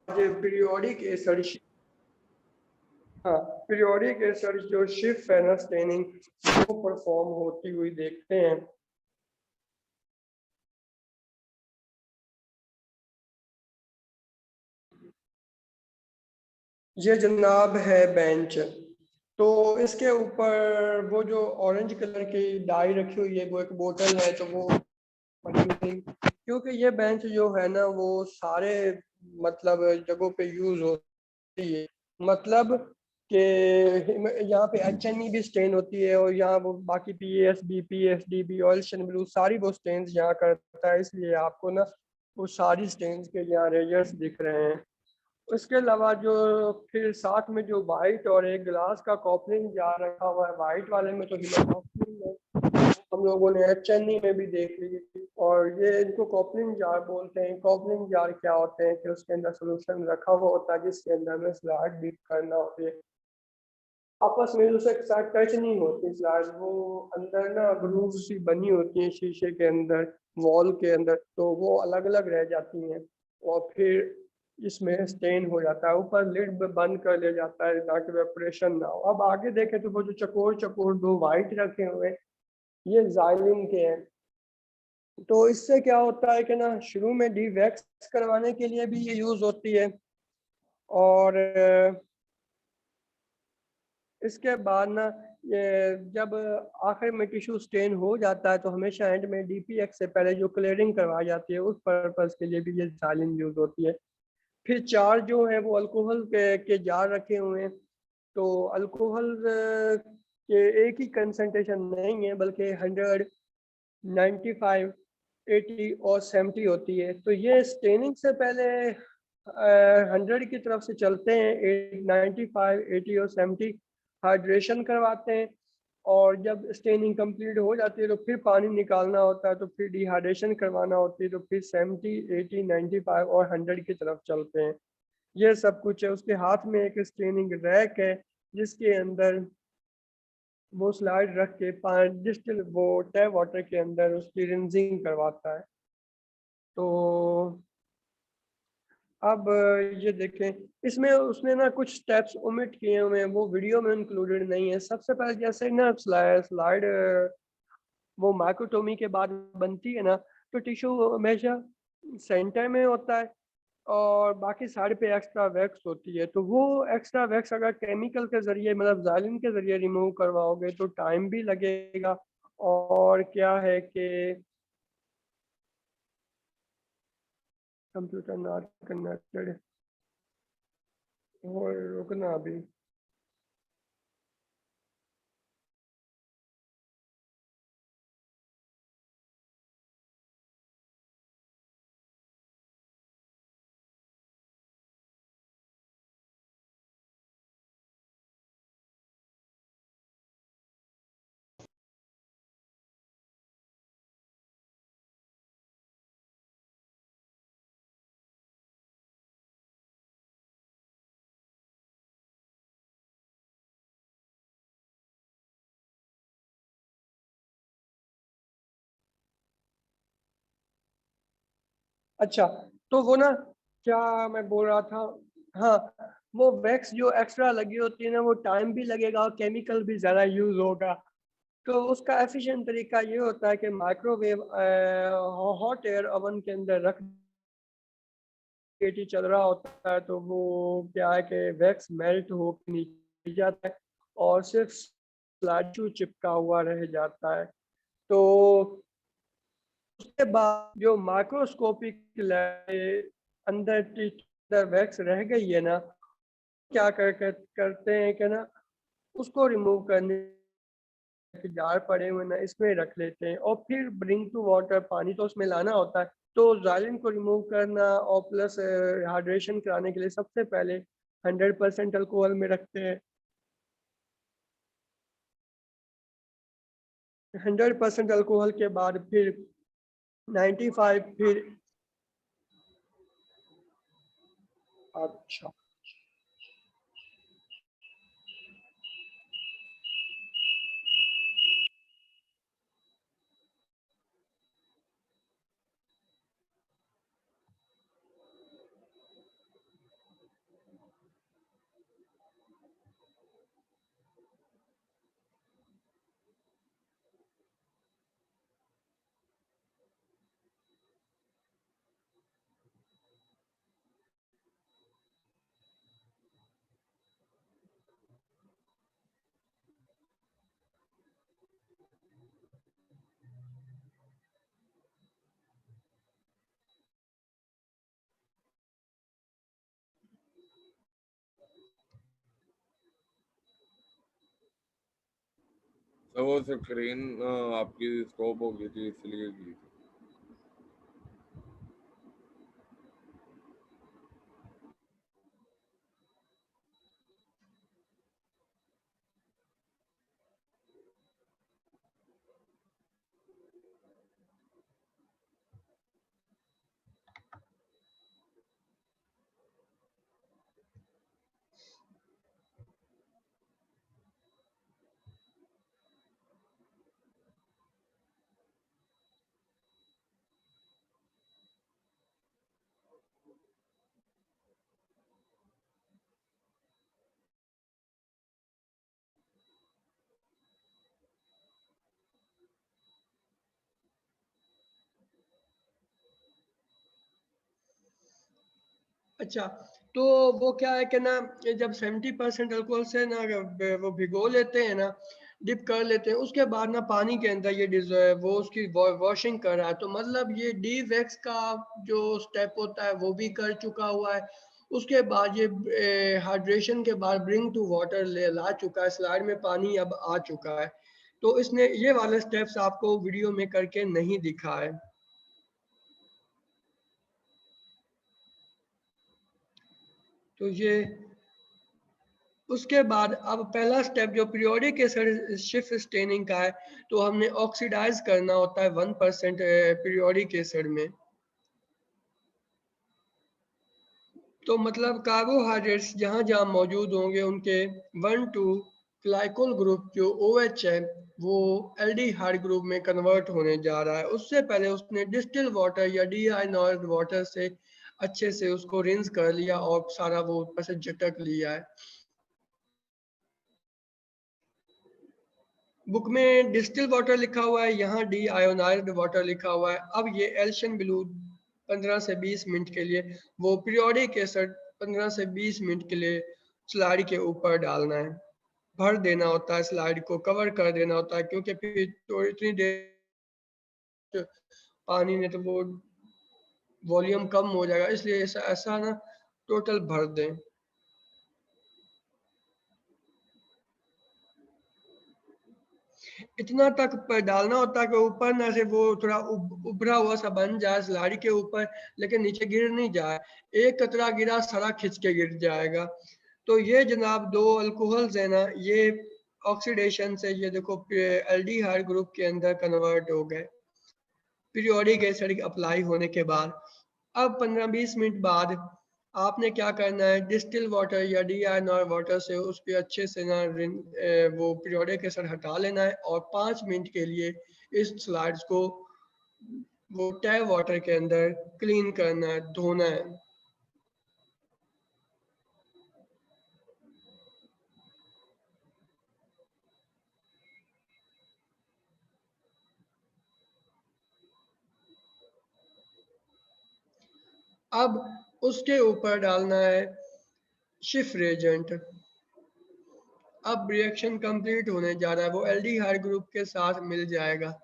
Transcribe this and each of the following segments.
Periodic acid, हाँ periodic acid जो shift है ना स्टेनिंग वो परफॉर्म होती हुई देखते हैं। ये जनाब है बेंच। तो इसके ऊपर वो जो ऑरेंज कलर की डाई रखी हुई है वो एक बोतल है, तो वो क्योंकि ये बेंच जो है ना वो सारे मतलब जगहों पे यूज होती है। मतलब कि यहाँ पे HNE भी स्टेन होती है और यहाँ वो बाकी PASB PSDB ऑयल ब्लू सारी वो स्टेन्स यहाँ करता है, इसलिए आपको ना वो सारी स्टेन्स के यहाँ रेजर्स दिख रहे हैं। उसके अलावा जो फिर साथ में जो वाइट और एक ग्लास का कॉपलिंग जार रखा हुआ है, वाइट वाले में तो हम लोगों ने HNE में भी देख ली थी। और ये इनको कॉपलिंग जार बोलते हैं। कॉपलिंग जार क्या होते हैं कि उसके अंदर सोल्यूशन रखा हुआ होता है जिसके अंदर में स्लाइड डीप करना होती है। आपस में दूसरे के साथ टच नहीं होती स्लाइड, वो अंदर ना ग्रूव सी बनी होती है शीशे के अंदर, वॉल के अंदर, तो वो अलग अलग रह जाती हैं और फिर इसमें स्टेन हो जाता है। ऊपर लिड बंद कर ले जाता है ताकि वेपरेशन ना हो। अब आगे देखें तो वो जो चकोर चकोर दो वाइट रखे हुए हैं ये जाइलिन के हैं। तो इससे क्या होता है कि ना शुरू में डी वैक्स करवाने के लिए भी ये यूज होती है और इसके बाद ना ये जब आखिर में टिश्यू स्टेन हो जाता है तो हमेशा एंड में DPX से पहले जो क्लियरिंग करवाई जाती है उस पर्पज के लिए भी ये सालिन यूज होती है। फिर चार जो है वो अल्कोहल के जार रखे हुए हैं। तो अल्कोहल के एक ही कंसंट्रेशन नहीं है बल्कि 100 95 80 और 70 होती है। तो ये स्टेनिंग से पहले 100 की तरफ से चलते हैं, 95 80 और 70 हाइड्रेशन करवाते हैं। और जब स्टेनिंग कंप्लीट हो जाती है तो फिर पानी निकालना होता है, तो फिर डिहाइड्रेशन करवाना होती है, तो फिर 70 80 95 और 100 की तरफ चलते हैं। ये सब कुछ है। उसके हाथ में एक स्टेनिंग रैक है जिसके अंदर वो स्लाइड रख के डिस्टिल वो टैप वाटर के अंदर उसकी रिंजिंग करवाता है। तो अब ये देखें इसमें उसने ना कुछ स्टेप्स ओमिट किए हुए हैं, वो वीडियो में इंक्लूडेड नहीं है। सबसे पहले जैसे ना स्लाइड वो माइक्रोटोमी के बाद बनती है ना, तो टिश्यू हमेशा सेंटर में होता है और बाकी साइड पे एक्स्ट्रा वैक्स होती है। तो वो एक्स्ट्रा वैक्स अगर केमिकल के जरिए मतलब जालिन के जरिए रिमूव करवाओगे तो टाइम भी लगेगा। और क्या है कि कंप्यूटर नॉट कनेक्टेड और रुकना अभी। अच्छा, तो वो ना क्या मैं बोल रहा था, हाँ वो वैक्स जो एक्स्ट्रा लगी होती है ना वो टाइम भी लगेगा और केमिकल भी ज़्यादा यूज होगा। तो उसका एफिशिएंट तरीका ये होता है कि माइक्रोवेव हॉट एयर ओवन के अंदर रख के चल रहा होता है, तो वो क्या है कि वैक्स मेल्ट हो के नीचे जाता है और सिर्फ स्लाइड चिपका हुआ रह जाता है। तो उसके बाद जो माइक्रोस्कोपिक अंदर अंदर वैक्स रह गई है ना, क्या करते हैं कि ना उसको रिमूव करने के जार पड़े हुए ना इसमें रख लेते हैं और फिर ब्रिंग टू वाटर पानी तो उसमें लाना होता है। तो जालिन को रिमूव करना और प्लस हाइड्रेशन कराने के लिए सबसे पहले 100% अल्कोहल में रखते हैं। 100% अल्कोहल के बाद फिर 95 फिर। अच्छा, तो वो स्क्रीन आपकी स्टॉप हो गई थी इसलिए की थी। अच्छा, तो वो क्या है कि ना, जब 70% अल्कोहल से ना वो भिगो लेते हैं ना, डिप कर लेते हैं, उसके बाद ना पानी के अंदर ये वो उसकी वॉशिंग कर रहा है, तो मतलब ये डी वैक्स का जो स्टेप होता है वो भी कर चुका हुआ है। उसके बाद ये हाइड्रेशन के बाद ब्रिंग टू वाटर ले ला चुका है, स्लाइड में पानी अब आ चुका है। तो इसने ये वाले स्टेप्स आपको वीडियो में करके नहीं दिखा है। तो ये उसके बाद अब पहला स्टेप जो पीरियोडिक एसिड शिफ्ट स्टेनिंग का है, तो हमने ऑक्सीडाइज करना होता है 1% पीरियोडिक एसिड में। तो मतलब कार्बोहाइड्रेट्स जहाँ जहाँ मौजूद होंगे उनके 1 to ग्लाइकोल ग्रुप जो OH है वो एल्डिहाइड ग्रुप में कन्वर्ट होने जा रहा है। उससे पहले उसने डिस्टिल वाटर या डीआयोनाइज्ड वाटर से अच्छे से उसको रिंस कर लिया और सारा वो ऊपर से झटक लिया है। बुक में डिस्टिल वाटर लिखा हुआ है, यहाँ डी आयोनाइज्ड वाटर लिखा हुआ है। अब ये एल्शियन ब्लू 15 से 20 मिनट के लिए, वो पीरियोडिक एसिड 15 से 20 मिनट के लिए स्लाइड के ऊपर डालना है, भर देना होता है, स्लाइड को कवर कर देना होता है, क्योंकि फिर तो इतनी देर पानी में तो वो वॉल्यूम कम हो जाएगा, इसलिए ऐसा ऐसा ना टोटल भर दें। इतना तक डालना होता है कि ऊपर ना से वो थोड़ा उभरा हुआ सा बन जाए स्लाइड के ऊपर, लेकिन नीचे गिर नहीं जाए। एक कतरा गिरा सारा खिंच के गिर जाएगा। तो ये जनाब दो अल्कोहल्स है ना, ये ऑक्सीडेशन से ये देखो एल्डिहाइड ग्रुप के अंदर कन्वर्ट हो गए पीरियोडिक एसिड अप्लाई होने के बाद। अब 15-20 मिनट बाद आपने क्या करना है, डिस्टिल वाटर या डीआयोनाइज्ड वाटर से उस पर अच्छे से ना वो पीरियोडिक एसिड हटा लेना है और 5 मिनट के लिए इस स्लाइड्स को वो टैप वाटर के अंदर क्लीन करना है, धोना है। अब उसके ऊपर डालना है शिफ्ट रेजेंट। अब रिएक्शन कंप्लीट होने जा रहा है, वो एल्डिहाइड ग्रुप के साथ मिल जाएगा।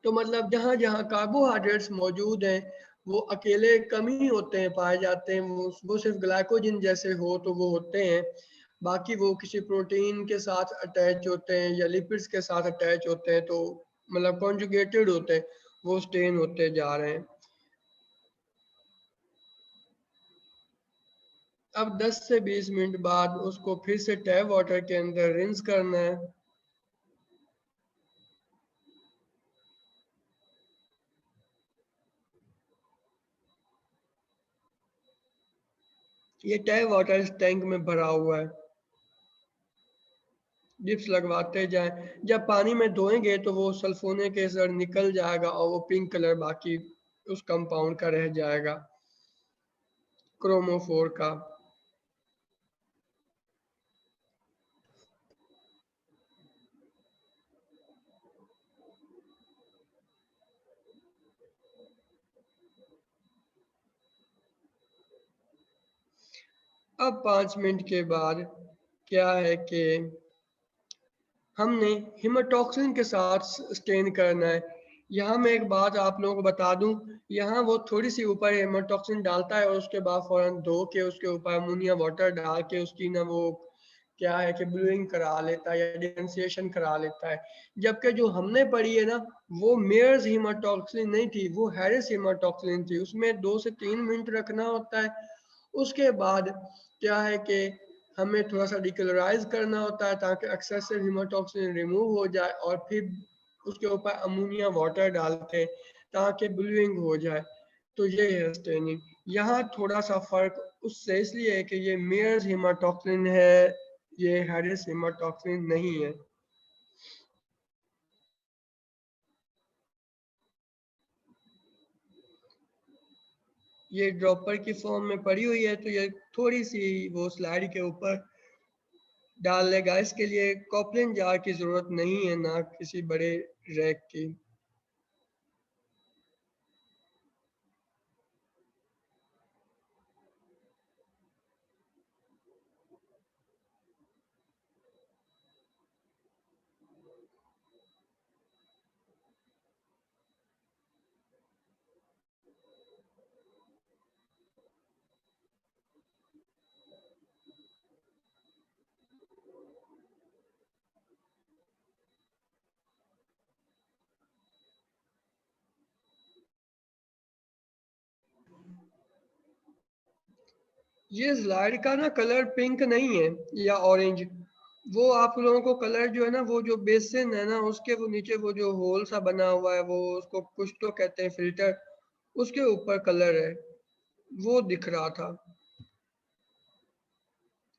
तो मतलब जहाँ जहाँ कार्बोहाइड्रेट्स मौजूद हैं वो अकेले कम ही होते हैं, पाए जाते हैं, वो सिर्फ ग्लाइकोजन जैसे हो तो वो होते हैं। बाकी वो किसी प्रोटीन के साथ अटैच होते हैं या लिपिड्स के साथ अटैच होते हैं, तो मतलब कॉन्जुगेटेड होते हैं, वो स्टेन होते जा रहे हैं। अब 10 से 20 मिनट बाद उसको फिर से टैप वाटर के अंदर रिंस करना है। ये टैप वाटर इस टैंक में भरा हुआ है, डिप्स लगवाते जाएं। जब पानी में धोएंगे तो वो सल्फोनिक एसिड निकल जाएगा और वो पिंक कलर बाकी उस कंपाउंड का रह जाएगा, क्रोमोफोर का। अब 5 मिनट के बाद क्या है कि हमने हिमाटॉक्सिन के साथ स्टेन करना है। यहाँ मैं एक बात आप लोगों को बता दूं, यहाँ वो थोड़ी सी ऊपर हिमाटॉक्सिन डालता है और उसके बाद फौरन धो के उसके ऊपर अमोनिया वाटर डाल के उसकी ना वो क्या है कि ब्लूइंग करा लेता है या डिफरेंशिएशन करा लेता है। जबकि जो हमने पढ़ी है ना, वो मेयर्स हिमाटॉक्सिन नहीं थी, वो हैरिस हिमाटॉक्सिन थी। उसमें 2 से 3 मिनट रखना होता है। उसके बाद क्या है कि हमें थोड़ा सा डिकलराइज करना होता है ताकि एक्सेसिव हिमाटॉक्सिन रिमूव हो जाए, और फिर उसके ऊपर अमोनिया वाटर डालते हैं ताकि ब्लूइंग हो जाए। तो ये है स्टेनिंग। यहाँ थोड़ा सा फर्क उससे इसलिए है कि ये मेयर्स हिमाटॉक्सिन है, ये हैरिस हिमाटॉक्सिन नहीं है। ये ड्रॉपर की फॉर्म में पड़ी हुई है, तो ये थोड़ी सी वो स्लाइड के ऊपर डाल लेगा। इसके लिए कॉपलिन जार की जरूरत नहीं है, ना किसी बड़े रैक की। ये स्लाइड का ना कलर पिंक नहीं है या ऑरेंज। वो आप लोगों को कलर जो है ना, वो जो बेसिन है ना, उसके वो नीचे वो जो होल सा बना हुआ है, वो उसको कुछ तो कहते हैं फिल्टर, उसके ऊपर कलर है, वो दिख रहा था।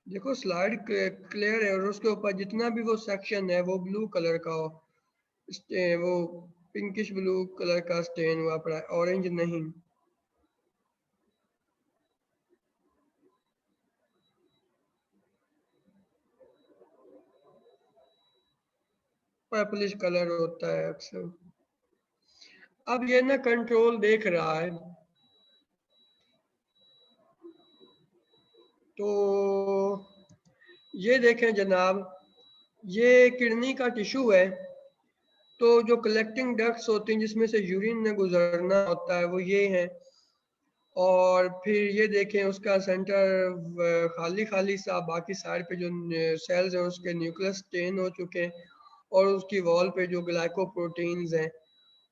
देखो स्लाइड क्लियर है और उसके ऊपर जितना भी वो सेक्शन है वो ब्लू कलर का हो, वो पिंकिश ब्लू कलर का स्टेन हुआ पड़ा है, ऑरेंज नहीं। पर्पलिश कलर होता है अक्सर। अब ये ना कंट्रोल देख रहा है, तो ये देखें जनाब, ये किडनी का टिश्यू है। तो जो कलेक्टिंग डक्ट्स होती हैं जिसमें से यूरिन में गुजरना होता है वो ये है। और फिर ये देखें उसका सेंटर खाली खाली सा, बाकी साइड पे जो सेल्स हैं उसके न्यूक्लियस स्टेन हो चुके हैं, और उसकी वॉल पे जो ग्लाइकोप्रोटीन्स हैं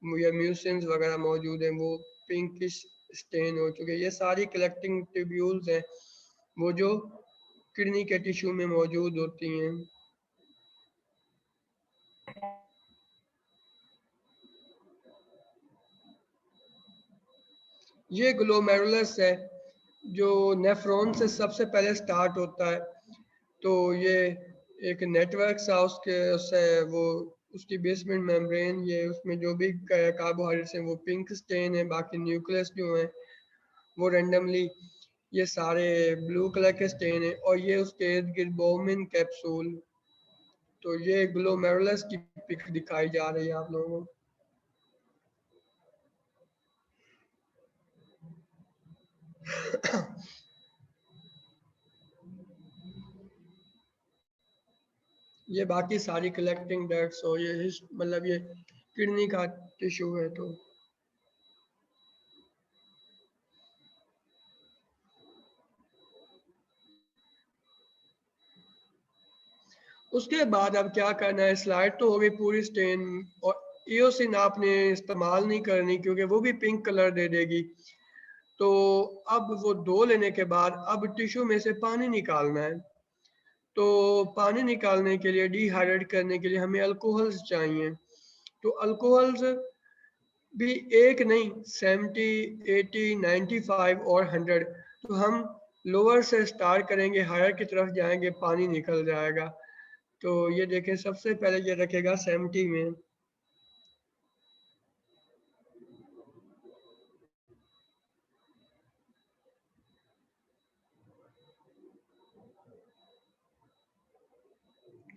या म्यूसिन्स वगैरह मौजूद हैं वो पिंकिश स्टेन हो चुके हैं। ये सारी कलेक्टिंग ट्यूब्यूल्स हैं वो जो किडनी के टिश्यू में मौजूद होती हैं। ये ग्लोमेरुलस है जो नेफ्रॉन से सबसे पहले स्टार्ट होता है। तो ये एक नेटवर्क सा उसके उससे वो उसकी बेसमेंट मेम्ब्रेन, ये उसमें जो भी कार्बोहाइड्रेट्स हैं वो पिंक स्टेन है, बाकी न्यूक्लियस जो है वो रेंडमली ये सारे ब्लू कलर के स्टेन है, और ये उसके इर्द गिर्द बोमिन कैप्सूल। तो ये ग्लोमेरुलस की पिक दिखाई जा रही है आप लोगों को। ये बाकी सारी कलेक्टिंग डक्ट्स हो, ये मतलब ये किडनी का टिश्यू है। तो उसके बाद अब क्या करना है, स्लाइड तो हो गई पूरी स्टेन, और ईओसिन आपने इस्तेमाल नहीं करनी क्योंकि वो भी पिंक कलर दे देगी। तो अब वो धो लेने के बाद अब टिश्यू में से पानी निकालना है। तो पानी निकालने के लिए, डिहाइड्रेट करने के लिए हमें अल्कोहल्स चाहिए। तो अल्कोहल्स भी एक नहीं, 70, 80, 95 और 100। तो हम लोअर से स्टार्ट करेंगे, हायर की तरफ जाएंगे, पानी निकल जाएगा। तो ये देखें सबसे पहले ये रखेगा 70 में।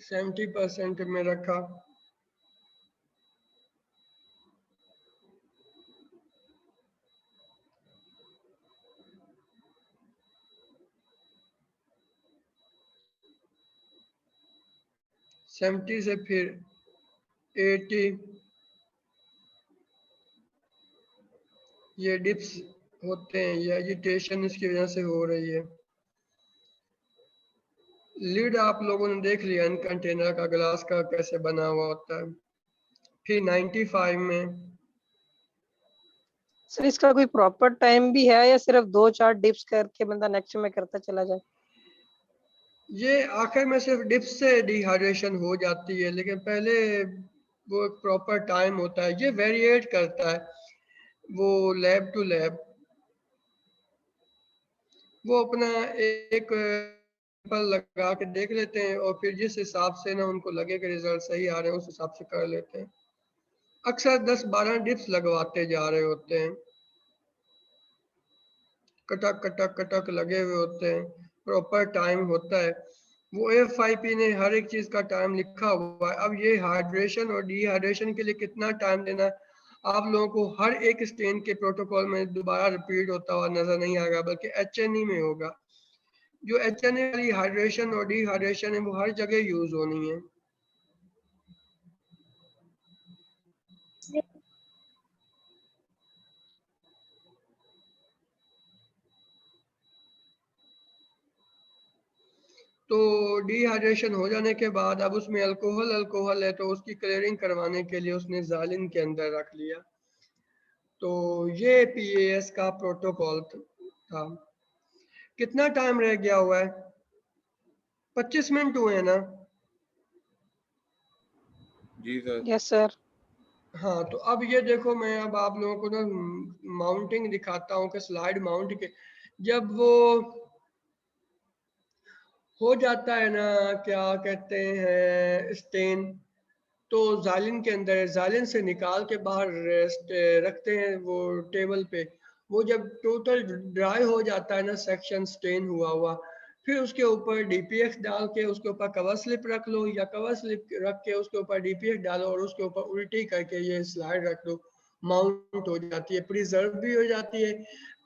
सेवेंटी परसेंट में रखा। 70 से फिर 80, ये डिप्स होते हैं, ये एजिटेशन इसकी वजह से हो रही है। लीड आप लोगों ने देख लिया इन कंटेनर का ग्लास का कैसे बना हुआ होता है। फिर 95 में सर इसका कोई प्रॉपर टाइम भी है या सिर्फ 2-4 डिप्स करके बंदा नेक्स्ट में करता चला जाए? ये आखिर में सिर्फ डिप्स से डिहाइड्रेशन हो जाती है, लेकिन पहले वो एक प्रॉपर टाइम होता है। ये वेरिएट करता है वो लैब टू लैब। वो अपना एक पर लगा के देख लेते हैं और फिर जिस हिसाब से ना उनको लगे कि रिजल्ट सही आ रहे हैं उस हिसाब से कर लेते हैं। अक्सर 10-12 डिप्स लगवाते जा रहे होते हैं, कटक कटक कटक लगे हुए होते हैं, प्रॉपर टाइम होता है। वो FIP ने हर एक चीज का टाइम लिखा हुआ है। अब ये हाइड्रेशन और डिहाइड्रेशन के लिए कितना टाइम देना है आप लोगों को हर एक स्टेन के प्रोटोकॉल में दोबारा रिपीट होता हुआ नजर नहीं आएगा, बल्कि HNE में होगा। जो HNE वाली हाइड्रेशन और डिहाइड्रेशन है वो हर जगह यूज होनी है। तो डिहाइड्रेशन हो जाने के बाद अब उसमें अल्कोहल है, तो उसकी क्लियरिंग करवाने के लिए उसने जालिन के अंदर रख लिया। तो ये PAS का प्रोटोकॉल था। कितना टाइम रह गया हुआ है? 25 मिनट हुए हैं ना? जी सर। Yes sir. हाँ, तो अब ये देखो मैं अब आप लोगों को ना माउंटिंग दिखाता हूँ कि स्लाइड माउंट के जब वो हो जाता है ना, क्या कहते हैं, स्टेन, तो जालिन के अंदर जालिन से निकाल के बाहर रेस्ट रखते हैं वो टेबल पे। वो जब टोटल ड्राई हो जाता है ना सेक्शन स्टेन हुआ हुआ, फिर उसके ऊपर DPX डाल के उसके ऊपर कवर स्लिप रख लो, या कवर स्लिप रख के उसके ऊपर DPX डालो और उसके ऊपर उल्टी करके ये स्लाइड रख दो। माउंट हो जाती है, प्रिजर्व भी हो जाती है।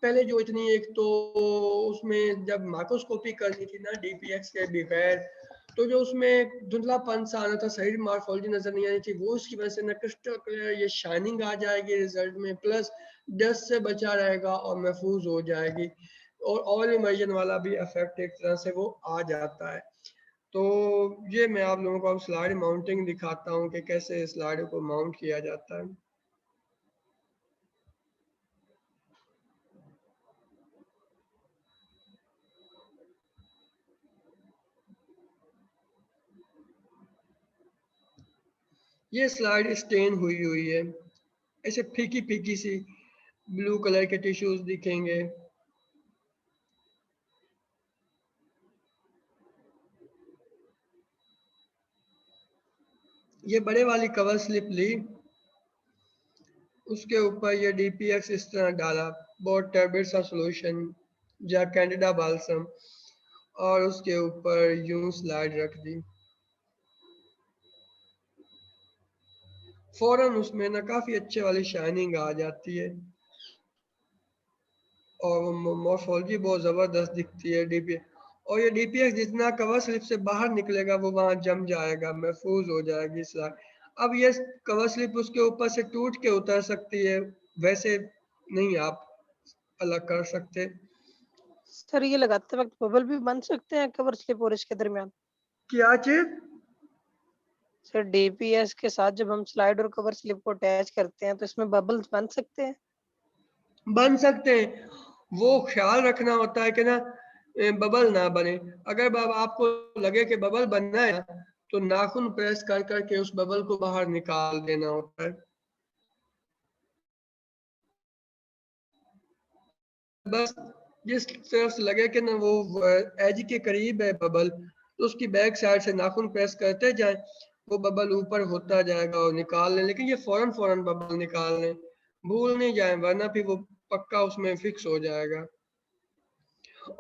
पहले जो इतनी एक तो उसमें जब माइक्रोस्कोपी करनी थी ना DPX के बगैर, तो जो उसमें धुंधलापन सा आना था, सही मॉर्फोलॉजी नजर नहीं आनी थी, वो उसकी वजह से ना क्रिस्टल क्लियर ये शाइनिंग आ जाएगी रिजल्ट में, प्लस डस्ट से बचा रहेगा और महफूज हो जाएगी। और ऑयल इमर्जन वाला भी इफेक्ट एक तरह से वो आ जाता है। तो ये मैं आप लोगों को अब स्लाइड माउंटिंग दिखाता हूँ कि कैसे स्लाइड को माउंट किया जाता है। ये स्लाइड स्टेन हुई हुई है, ऐसे फीकी फीकी सी ब्लू कलर के टिश्यूज दिखेंगे। ये बड़े वाली कवर स्लिप ली, उसके ऊपर ये DPX इस तरह डाला, बहुत टर्बिड सा सॉल्यूशन या कैंडिडा बाल्सम, और उसके ऊपर यूं स्लाइड रख दी। फौरन उसमें ना काफी अच्छे वाली शाइनिंग आ जाती है और मॉर्फोलॉजी बहुत जबरदस्त दिखती है DPX। और ये DPX जितना कवर स्लिप से बाहर निकलेगा वो वहां जम जाएगा, महफूज हो जाएगी स्लाइड। अब ये कवर स्लिप उसके ऊपर से टूट के उतर सकती है, वैसे नहीं आप अलग कर सकते। सर ये लगाते वक्त बबल भी बन सकते हैं कवर स्लिप और इसके दरमियान? क्या चीज? सर DPS के साथ जब हम स्लाइड और कवर स्लिप को अटैच करते हैं तो इसमें बबल्स बन सकते हैं? बन सकते हैं, वो ख्याल रखना होता है कि ना बबल ना बने। अगर आपको लगे कि बबल बनना है तो नाखून प्रेस कर करके उस बबल को बाहर निकाल देना होता है। बस जिस तरफ से लगे कि ना वो एज के करीब है बबल, तो उसकी बैक साइड से नाखून प्रेस करते जाए, वो बबल ऊपर होता जाएगा और निकाल लें। लेकिन ये फौरन फौरन बबल निकाल लें, भूल नहीं जाए, वरना फिर वो पक्का उसमें फिक्स हो जाएगा।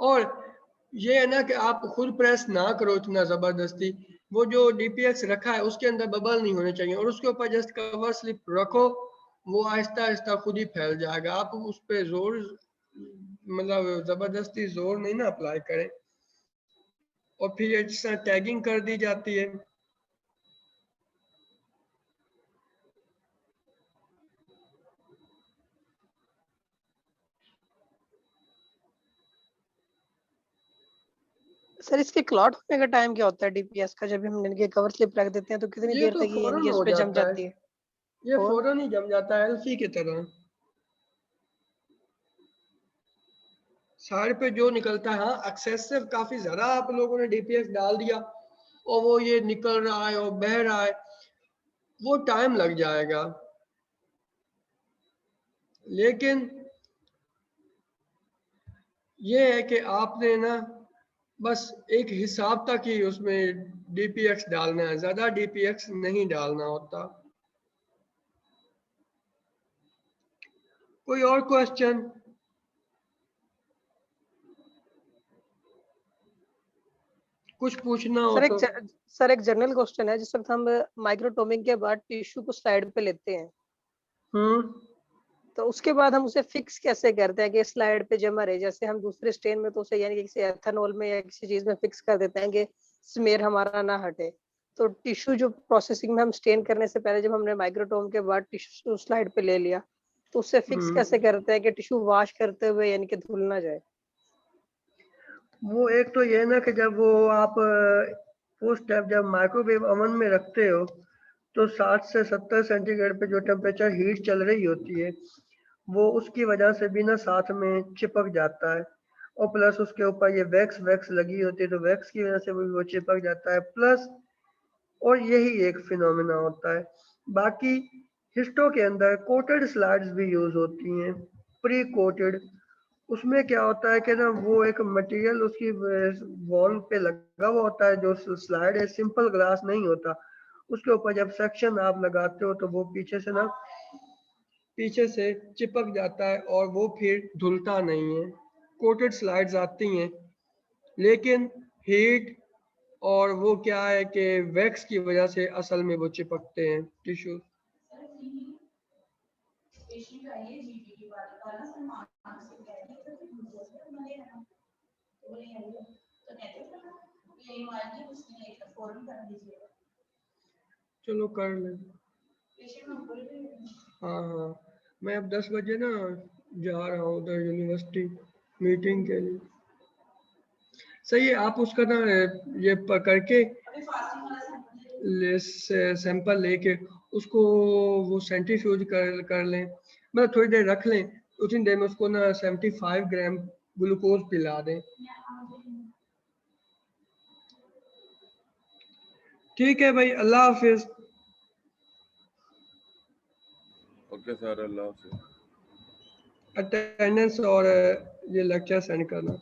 और ये है ना कि आप खुद प्रेस ना करो इतना जबरदस्ती, वो जो DPX रखा है उसके अंदर बबल नहीं होने चाहिए, और उसके ऊपर जस्ट कवर स्लिप रखो, वो आहिस्ता आहिस्ता खुद ही फैल जाएगा। आप उस पर जोर, मतलब जबरदस्ती जोर नहीं ना अप्लाई करें। और फिर जिस तरह टैगिंग कर दी जाती है, सर इसके क्लॉट होने का टाइम क्या होता है डीपीएस का? जब हम इनके कवर स्लिप रख देते हैं तो कितनी ये देर तो तक ये फौरन इनकी हो इस पे जम जाता है, जाती है? ये और फौरन ही जम जाता है एलसी की तरह। साइड पे जो निकलता है, हाँ एक्सेसिव काफी ज्यादा आप लोगों ने डीपीएस डाल दिया और वो ये निकल रहा है और बह रहा है, वो टाइम लग जाएगा। लेकिन ये है कि आपने ना बस एक हिसाब तक ही उसमें डीपीएक्स डालना है, ज्यादा डीपीएक्स नहीं डालना होता। कोई और क्वेश्चन? कुछ पूछना हो सर तो। एक जनरल क्वेश्चन है, जिस वक्त हम माइक्रोटोमिंग के बाद टिश्यू को स्लाइड पे लेते हैं हम्म तो उसके बाद हम उसे फिक्स कैसे करते हैं कि स्लाइड पे जमा रहे? जैसे हम दूसरे स्टेन में तो उसे यानी कि किसी एथेनॉल में या किसी चीज में फिक्स कर देते हैं कि स्मेयर हमारा ना हटे। तो टिश्यू जो प्रोसेसिंग में हम स्टेन करने से पहले जब हमने माइक्रोटोम के बाद टिश्यू स्लाइड पे ले लिया तो उससे फिक्स कैसे करते हैं कि टिश्यू वॉश करते हुए यानी कि धुल ना जाए? वो एक तो ये ना कि जब वो आप वो स्टेप जब माइक्रोवेव ओवन में रखते हो तो 60 से 70 सेंटीग्रेड पे जो टेम्परेचर हीट चल रही होती है वो उसकी वजह से भी ना साथ में चिपक जाता है, और प्लस उसके ऊपर ये वैक्स वैक्स लगी होती है तो वैक्स की वजह से भी वो चिपक जाता है प्लस। और यही एक फिनोमिना होता है। बाकी हिस्टो के अंदर कोटेड स्लाइड्स भी यूज होती हैं, प्री कोटेड। उसमें क्या होता है कि ना वो एक मटेरियल उसकी वॉल पे लगा हुआ होता है, जो स्लाइड है सिंपल ग्लास नहीं होता, उसके ऊपर जब सेक्शन आप लगाते हो तो वो पीछे से चिपक जाता है और वो फिर धुलता नहीं है। कोटेड स्लाइड्स आती हैं लेकिन हीट और वो क्या है कि वैक्स की वजह से असल में वो चिपकते हैं टिश्यू। चलो कर लें। हाँ हाँ, मैं अब 10 बजे ना जा रहा हूँ उधर यूनिवर्सिटी मीटिंग के लिए। सही है, आप उसका ना ये करके सैंपल लेके उसको वो सेंट्रीफ्यूज कर लें, मतलब थोड़ी देर रख लें, उतनी देर में उसको ना 75 ग्राम ग्लूकोज पिला दें। ठीक है भाई, अल्लाह हाफिज। ओके सर, अल्लाह हाफिज़। अटेंडेंस और ये लेक्चर सेंड करना।